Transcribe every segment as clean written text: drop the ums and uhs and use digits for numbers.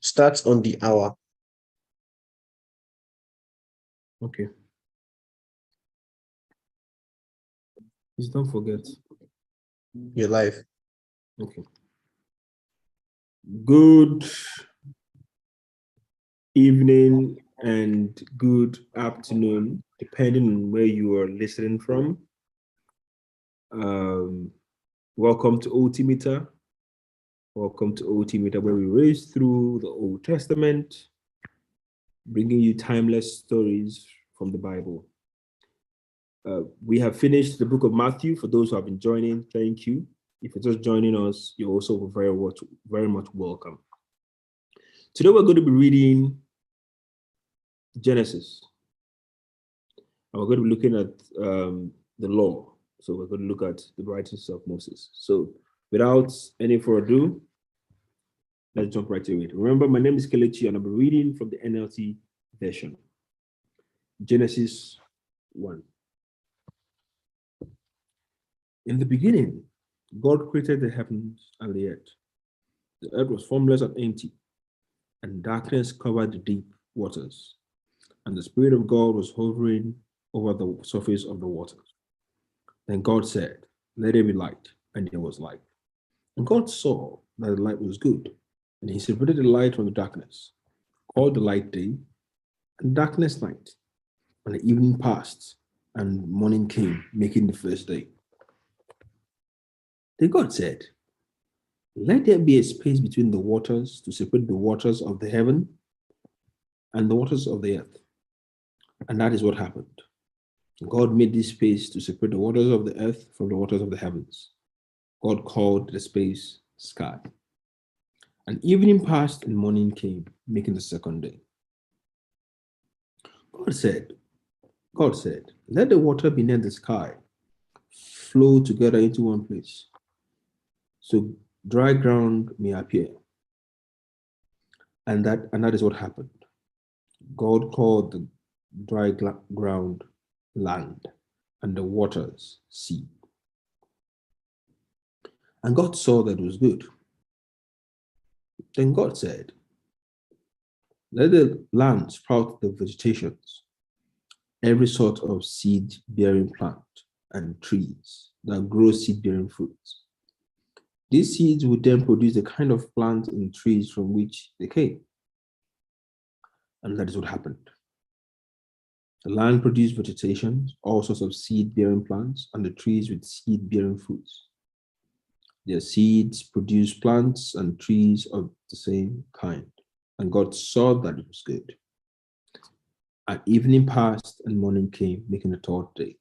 Start on the hour. Okay. Please don't forget. Your life. Okay. Good evening and good afternoon, depending on where you are listening from. Welcome to OTMeter. Welcome to OTMeter, where we race through the Old Testament, bringing you timeless stories from the Bible. We have finished the book of Matthew. For those who have been joining, thank you. If you're just joining us, you're also very much welcome. Today we're going to be reading Genesis. And we're going to be looking at the law. So we're going to look at the writings of Moses. So without any further ado, let's jump right to it. Remember, my name is Kelechi and I'll be reading from the NLT version. Genesis 1. In the beginning, God created the heavens and the earth. The earth was formless and empty, and darkness covered the deep waters. And the Spirit of God was hovering over the surface of the waters. Then God said, "Let there be light," and there was light. And God saw that the light was good, and he separated the light from the darkness, called the light day, and darkness night. And the evening passed, and morning came, making the first day. Then God said, "Let there be a space between the waters to separate the waters of the heaven and the waters of the earth." And that is what happened. God made this space to separate the waters of the earth from the waters of the heavens. God called the space sky. And evening passed and morning came, making the second day. God said, "Let the water beneath the sky flow together into one place, so dry ground may appear." And that is what happened. God called the dry ground land and the waters sea. And God saw that it was good. Then God said, "Let the land sprout the vegetations, every sort of seed-bearing plant and trees that grow seed-bearing fruits. These seeds would then produce the kind of plants and trees from which they came." And that is what happened. The land produced vegetation, all sorts of seed-bearing plants, and the trees with seed-bearing fruits. Their seeds produced plants and trees of the same kind. And God saw that it was good. And evening passed and morning came, making the third day.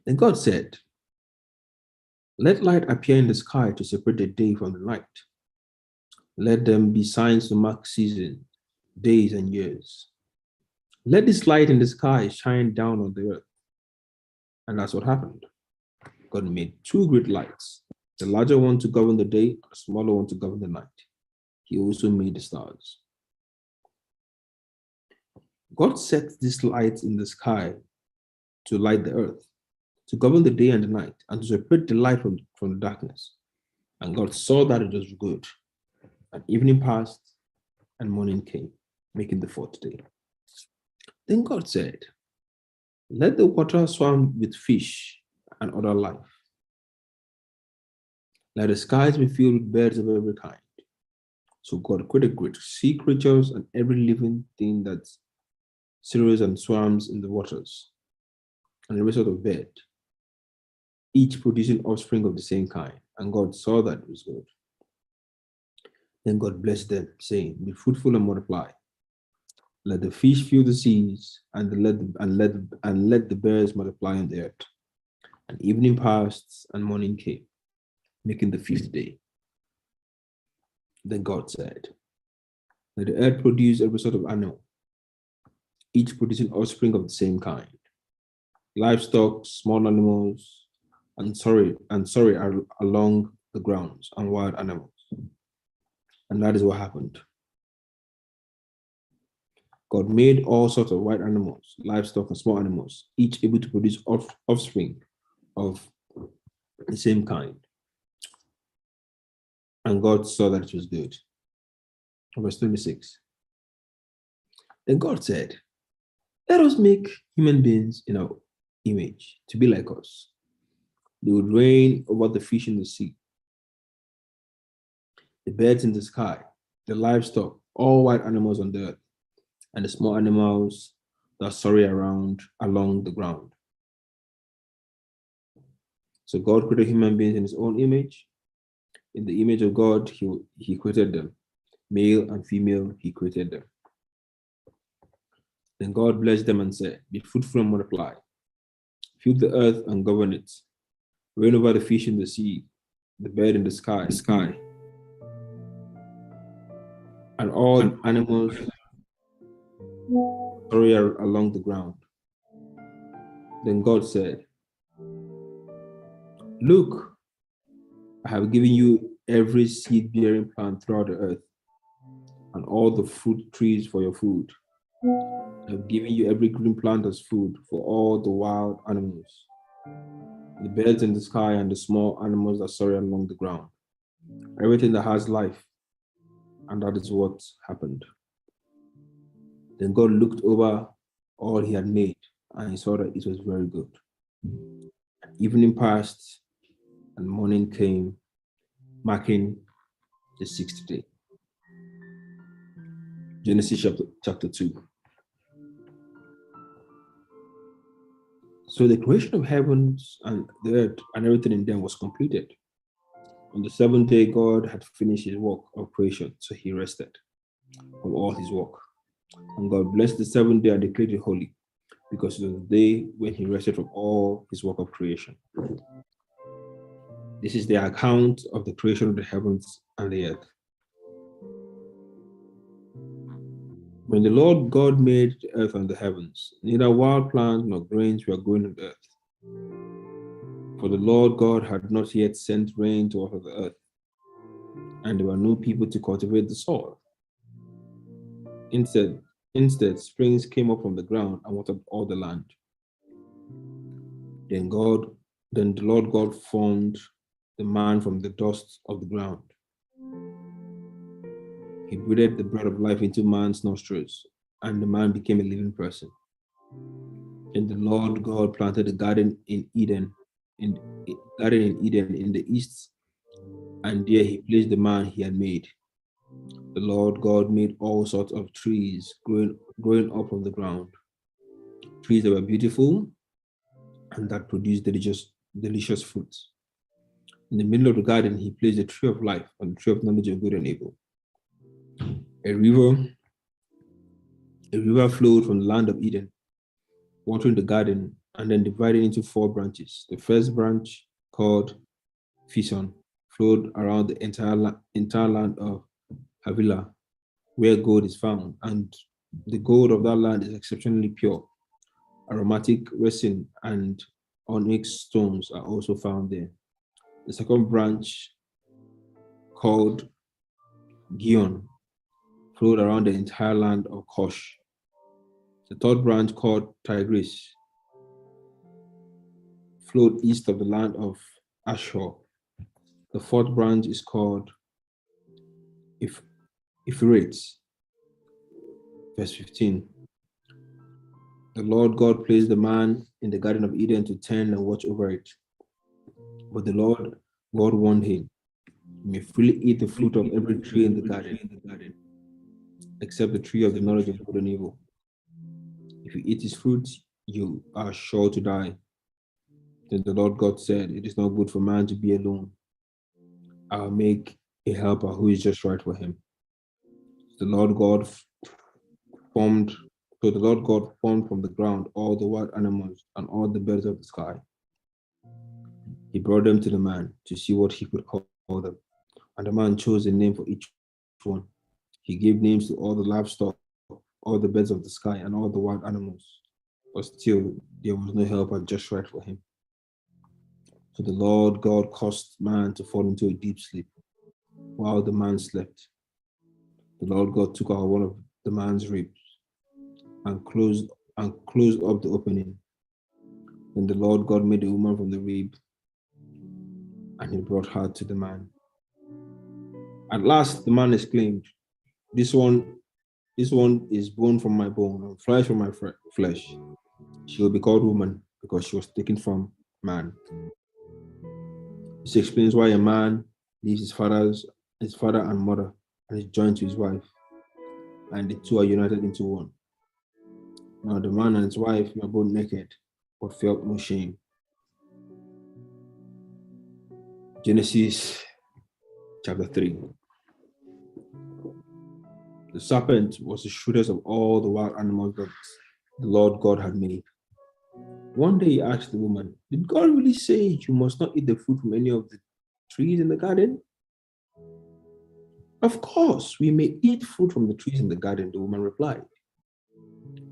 Then God said, "Let light appear in the sky to separate the day from the night. Let them be signs to mark seasons, days, and years. Let this light in the sky shine down on the earth." And that's what happened. God made two great lights, the larger one to govern the day, the smaller one to govern the night. He also made the stars. God set this light in the sky to light the earth, to govern the day and the night, and to separate the light from the darkness. And God saw that it was good. And evening passed and morning came, making the fourth day. Then God said, "Let the water swim with fish and other life. Let the skies be filled with birds of every kind." So God created great sea creatures and every living thing that cirrus and swims in the waters, and every sort of bird, each producing offspring of the same kind. And God saw that it was good. Then God blessed them, saying, "Be fruitful and multiply. Let the fish fill the seas, and let the birds multiply on the earth." And evening passed, and morning came, making the fifth day. Then God said, "Let the earth produce every sort of animal, each producing offspring of the same kind, livestock, small animals, and along the grounds, and wild animals." And that is what happened. God made all sorts of wild animals, livestock, and small animals, each able to produce offspring of the same kind. And God saw that it was good. Verse 26. Then God said, let us make human beings in our image to be like us. They would reign over the fish in the sea, the birds in the sky, the livestock, all wild animals on the earth, and the small animals that scurry around along the ground. So God created human beings in his own image. In the image of God, he created them. Male and female, he created them. Then God blessed them and said, be fruitful and multiply. Fill the earth and govern it. Reign over the fish in the sea, the bird in the sky, and all animals scurry along the ground. Then God said, look, I have given you every seed-bearing plant throughout the earth, and all the fruit trees for your food. I have given you every green plant as food for all the wild animals, the birds in the sky, and the small animals that scurry along the ground. Everything that has life. And that is what happened. Then God looked over all he had made, and he saw that it was very good. Evening passed, and morning came, marking the sixth day. Genesis chapter 2. So the creation of heavens and the earth and everything in them was completed. On the seventh day, God had finished his work of creation, so he rested from all his work. And God blessed the seventh day and declared it holy, because it was the day when he rested from all his work of creation. This is the account of the creation of the heavens and the earth. When the Lord God made the earth and the heavens, neither wild plants nor grains were growing on the earth. For the Lord God had not yet sent rain to water the earth, and there were no people to cultivate the soil. Instead, springs came up from the ground and watered all the land. Then the Lord God formed the man from the dust of the ground. He breathed the breath of life into man's nostrils, and the man became a living person. Then the Lord God planted a garden in Eden, in the east, and there he placed the man he had made. The Lord God made all sorts of trees growing up from the ground, trees that were beautiful and that produced delicious fruits. In the middle of the garden, he placed the tree of life and the tree of knowledge of good and evil. A river flowed from the land of Eden, watering the garden, and then divided into 4 branches. The first branch, called Pison, flowed around the entire land of Havilah, where gold is found, and the gold of that land is exceptionally pure. Aromatic resin and onyx stones are also found there. The second branch, called Gion, flowed around the entire land of Kosh. The third branch, called Tigris, flowed east of the land of Ashur. The fourth branch is called Euphrates. Verse 15. The Lord God placed the man in the Garden of Eden to tend and watch over it. But the Lord God warned him, you may freely eat the fruit of every tree in the garden, except the tree of the knowledge of good and evil. If you eat its fruit, you are sure to die. Then the Lord God said, it is not good for man to be alone. I'll make a helper who is just right for him. The Lord God formed from the ground all the wild animals and all the birds of the sky. He brought them to the man to see what he could call them. And the man chose a name for each one. He gave names to all the livestock, all the birds of the sky, and all the wild animals. But still, there was no helper just right for him. So the Lord God caused man to fall into a deep sleep while the man slept. The Lord God took out one of the man's ribs and closed up the opening. Then the Lord God made a woman from the rib, and he brought her to the man. At last, the man exclaimed, This one is bone from my bone and flesh from my flesh. She will be called woman because she was taken from man. This explains why a man leaves his father and mother and is joined to his wife, and the two are united into one. Now the man and his wife were both naked, but felt no shame. Genesis chapter 3. The serpent was the shrewdest of all the wild animals that the Lord God had made. One day he asked the woman, "Did God really say you must not eat the fruit from any of the trees in the garden?" "Of course, we may eat fruit from the trees in the garden," the woman replied.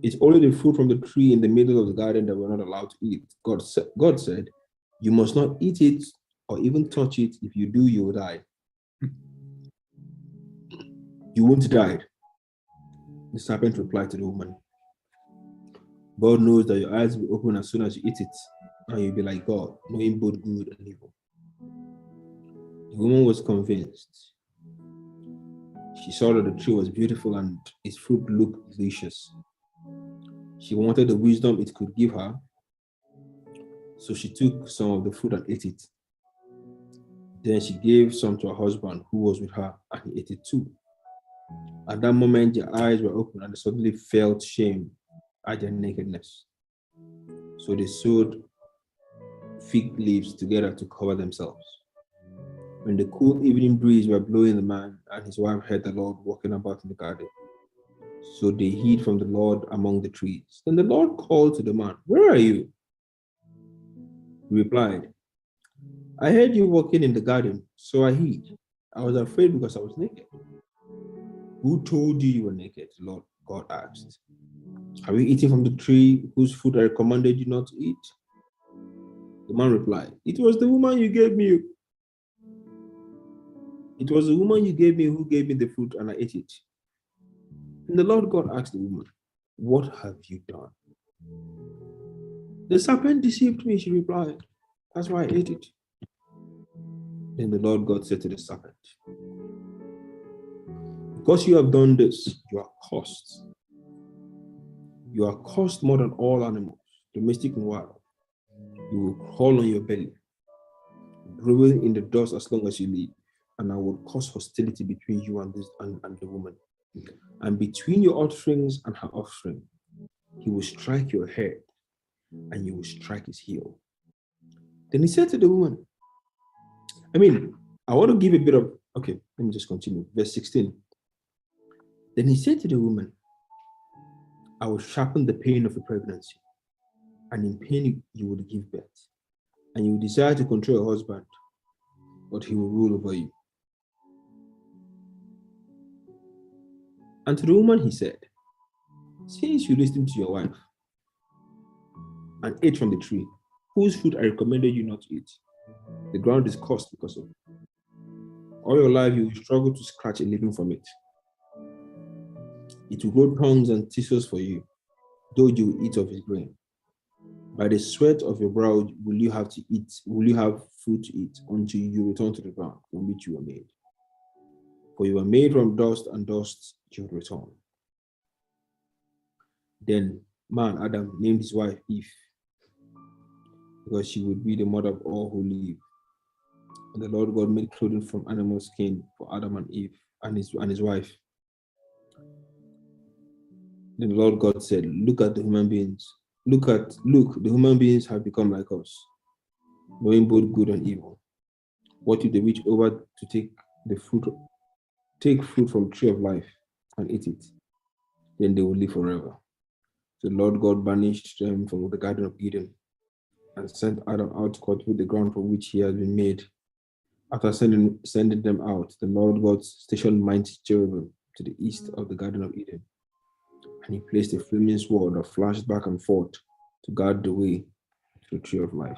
"It's only the fruit from the tree in the middle of the garden that we're not allowed to eat. God said, you must not eat it or even touch it. If you do, you will die." "You won't die," the serpent replied to the woman. "God knows that your eyes will open as soon as you eat it, and you'll be like God, knowing both good and evil." The woman was convinced. She saw that the tree was beautiful and its fruit looked delicious. She wanted the wisdom it could give her, so she took some of the fruit and ate it. Then she gave some to her husband who was with her, and he ate it too. At that moment, their eyes were open and they suddenly felt shame at their nakedness. So they sewed fig leaves together to cover themselves. When the cool evening breeze were blowing, the man and his wife heard the Lord walking about in the garden. So they hid from the Lord among the trees. Then the Lord called to the man, "Where are you?" He replied, "I heard you walking in the garden, so I hid. I was afraid because I was naked." "Who told you you were naked?" the Lord God asked. "Have you eaten from the tree whose fruit I commanded you not to eat?" The man replied, "It was the woman you gave me. It was the woman you gave me who gave me the fruit, and I ate it." And the Lord God asked the woman, "What have you done?" "The serpent deceived me," she replied. "That's why I ate it." Then the Lord God said to the serpent, "Because you have done this, you are cursed. You are cursed more than all animals, domestic and wild. You will crawl on your belly, groveling in the dust as long as you live, and I will cause hostility between you and the woman, and between your offsprings and her offspring. He will strike your head, and you will strike his heel." Then he said to the woman, I want to give a bit of, okay, let me just continue. Verse 16. Then he said to the woman, "I will sharpen the pain of your pregnancy, and in pain you will give birth, and you will desire to control your husband, but he will rule over you." And to the woman he said, "Since you listened to your wife and ate from the tree, whose fruit I recommended you not to eat, the ground is cursed because of it. All your life you will struggle to scratch a living from it. It will grow thorns and thistles for you, though you will eat of its grain. By the sweat of your brow will you have food to eat until you return to the ground from which you were made. For you were made from dust, and dust you will return." Then man Adam named his wife Eve, because she would be the mother of all who live. And the Lord God made clothing from animal skin for Adam and Eve and his wife. Then the Lord God said, Look, the human beings have become like us, knowing both good and evil. What if they reach over to take fruit from the tree of life and eat it? Then they will live forever. So the Lord God banished them from the Garden of Eden and sent Adam out to cultivate the ground from which he had been made. After sending them out, the Lord God stationed mighty cherubim to the east of the Garden of Eden, and he placed a flaming sword that flashed back and forth to guard the way to the tree of life.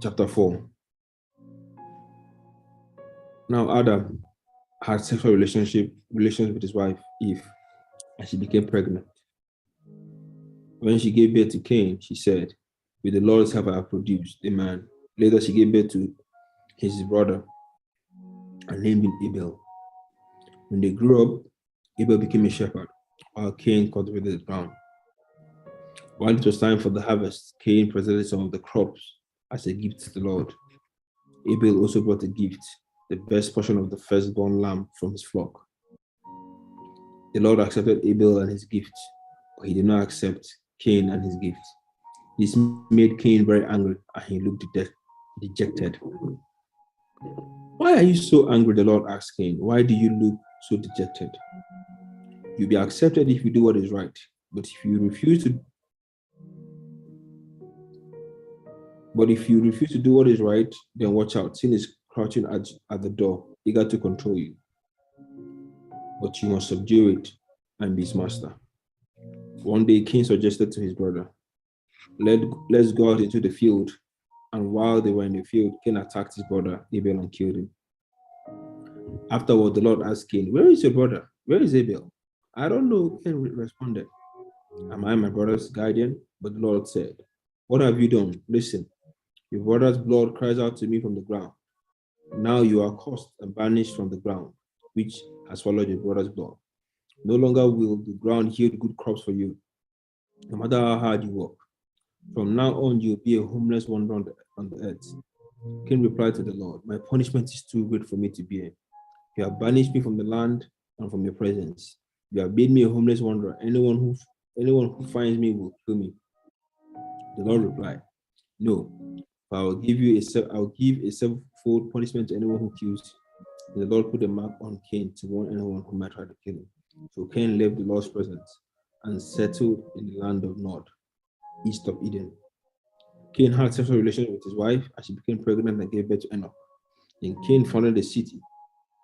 Chapter 4. Now Adam had sexual relations with his wife Eve, and she became pregnant. When she gave birth to Cain, she said, "With the Lord's help I have produced a man." Later, she gave birth to his brother and named him Abel. When they grew up, Abel became a shepherd, while Cain cultivated the ground. While it was time for the harvest, Cain presented some of the crops as a gift to the Lord. Abel also brought a gift, the best portion of the firstborn lamb from his flock. The Lord accepted Abel and his gift, but he did not accept Cain and his gift. This made Cain very angry, and he looked dejected. Why are you so angry? The Lord asked Cain. Why do you look so dejected? You'll be accepted if you do what is right, but if you refuse to do what is right, then watch out. Sin is crouching at the door, eager to control you. But you must subdue it and be its master. One day, Cain suggested to his brother, let's go out into the field. And while they were in the field, Cain attacked his brother Abel and killed him. Afterward, the Lord asked Cain, where is your brother? Where is Abel? I don't know, Cain responded. Am I my brother's guardian? But the Lord said, what have you done? Listen, your brother's blood cries out to me from the ground. Now you are cursed and banished from the ground, which has swallowed your brother's blood. No longer will the ground yield good crops for you, no matter how hard you work. From now on, you'll be a homeless wanderer on the earth. Cain replied to the Lord, my punishment is too great for me to bear. You have banished me from the land and from your presence. You have made me a homeless wanderer. Anyone who finds me will kill me. The Lord replied, no, but I'll give a sevenfold punishment to anyone who kills you. The Lord put a mark on Cain to warn anyone who might try to kill him. So Cain left the Lord's presence and settled in the land of Nod, east of Eden. Cain had sexual relations with his wife as she became pregnant and gave birth to Enoch. Then Cain founded a city,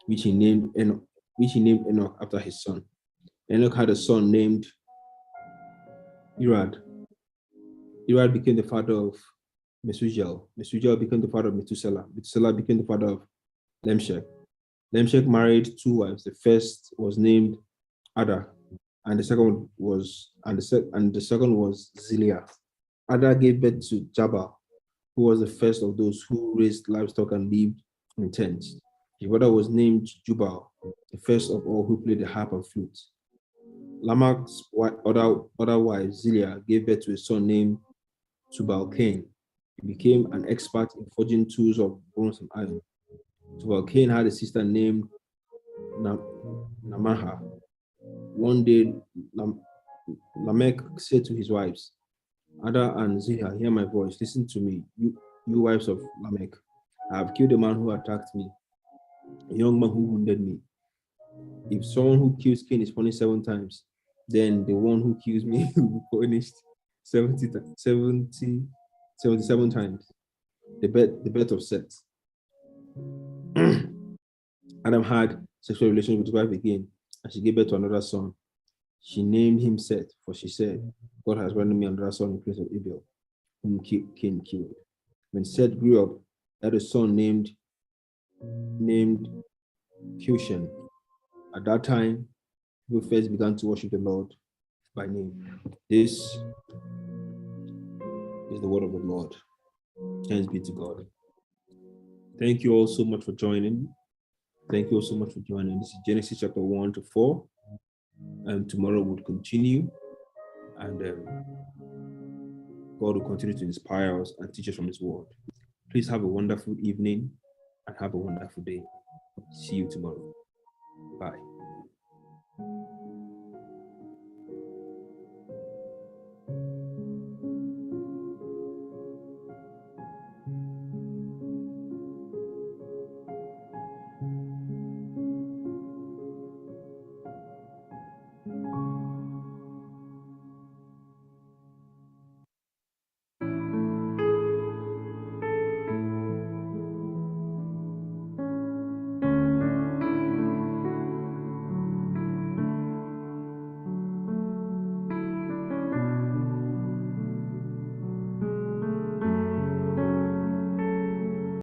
which he named Enoch after his son. Enoch had a son named Irad. Irad became the father of Mesujael. Mesujael became the father of Methuselah. Methuselah became the father of Lemshek. Lemshek married two wives. The first was named Ada, and the second was Ziliah. Ada gave birth to Jabal, who was the first of those who raised livestock and lived in tents. His brother was named Jubal, the first of all who played the harp and flute. Lamech's other wife, Ziliah, gave birth to a son named Tubal-Cain. He became an expert in forging tools of bronze and iron. Tubal-Cain had a sister named Namaha. One day, Lamech said to his wives, Ada and Ziliah, hear my voice. Listen to me, you wives of Lamech. I have killed a man who attacked me, a young man who wounded me. If someone who kills Cain is punished 7 times, then the one who kills me will be punished 77 times. The birth of Seth. Adam had sexual relations with his wife again, and she gave birth to another son. She named him Seth, for she said, God has granted me another son in place of Abel, whom Cain killed. When Seth grew up, he had a son named Cushan. At that time, people first began to worship the Lord by name. This is the word of the Lord. Thanks be to God. Thank you all so much for joining. Thank you all so much for joining. This is Genesis chapter 1 to 4. And tomorrow we'll continue. And God will continue to inspire us and teach us from his word. Please have a wonderful evening and have a wonderful day. See you tomorrow. Bye.